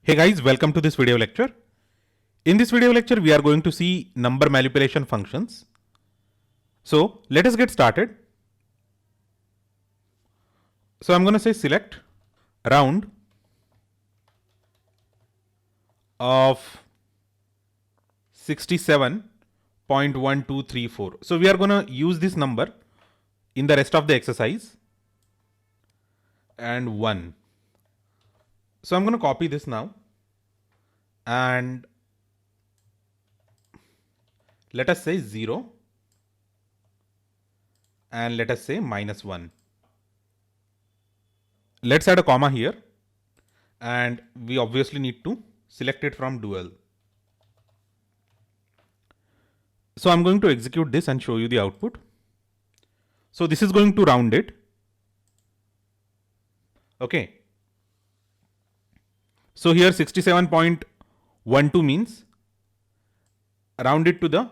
Hey guys, welcome to this video lecture. In this video lecture, we are going to see number manipulation functions. So let us get started. So I'm going to say select round of 67.1234. So we are going to use this number in the rest of the exercise and 1. So I'm going to copy this now and let us say 0 and let us say -1. Let's add a comma here and we obviously need to select it from dual. So I'm going to execute this and show you the output. So this is going to round it. Okay. So here 67.12 means round it to the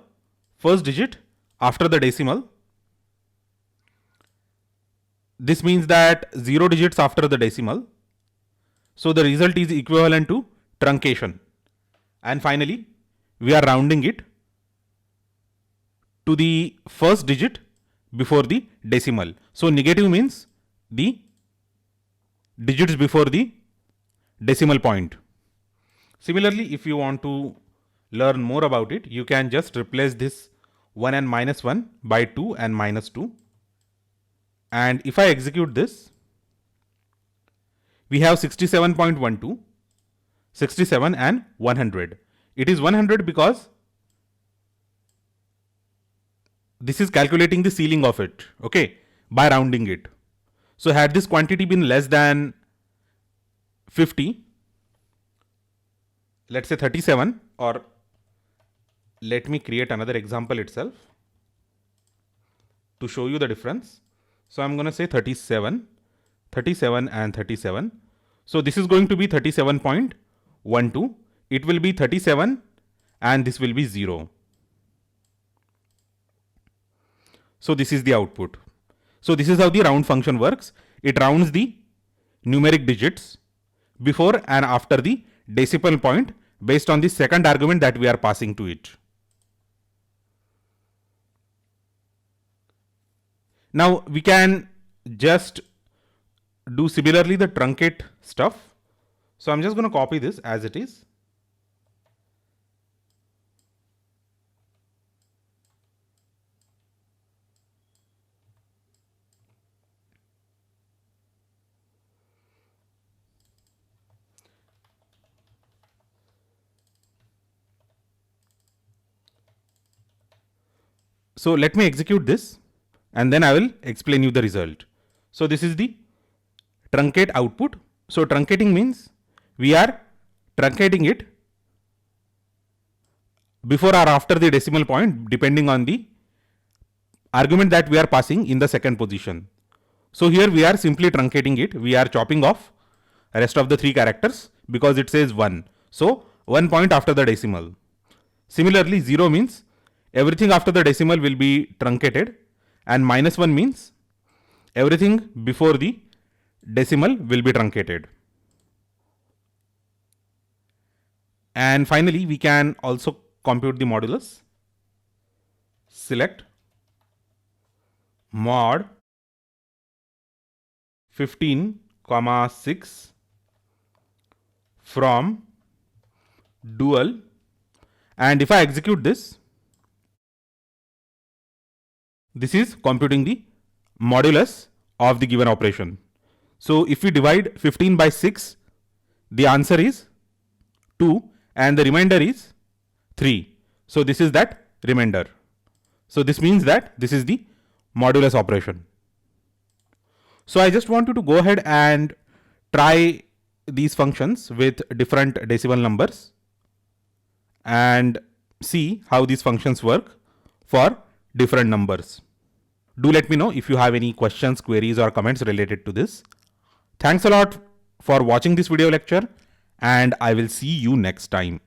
first digit after the decimal. This means that 0 digits after the decimal. So the result is equivalent to truncation. And finally, we are rounding it to the first digit before the decimal. So negative means the digits before the decimal point. Similarly, if you want to learn more about it, you can just replace this 1 and -1 by 2 and -2. And if I execute this, we have 67.12, 67 and 100. It is 100 because this is calculating the ceiling of it, okay, by rounding it. So had this quantity been less than 50, let's say 37, or let me create another example itself to show you the difference. So I'm going to say 37, 37 and 37. So this is going to be 37.12. It will be 37 and this will be 0. So this is the output. So this is how the round function works. It rounds the numeric digits before and after the decimal point based on the second argument that we are passing to it. Now we can just do similarly the truncate stuff. So I'm just going to copy this as it is. So let me execute this and then I will explain you the result. So this is the truncate output. So truncating means we are truncating it before or after the decimal point depending on the argument that we are passing in the second position. So here we are simply truncating it. We are chopping off the rest of the 3 characters because it says 1. So 1 point after the decimal. Similarly, 0 means everything after the decimal will be truncated, and -1 means everything before the decimal will be truncated. And finally, we can also compute the modulus. Select mod 15,6 from dual, and if I execute this, this is computing the modulus of the given operation. So if we divide 15 by 6, the answer is 2 and the remainder is 3. So this is that remainder. So this means that this is the modulus operation. So I just want you to go ahead and try these functions with different decimal numbers and see how these functions work for different numbers. Do let me know if you have any questions, queries or comments related to this. Thanks a lot for watching this video lecture and I will see you next time.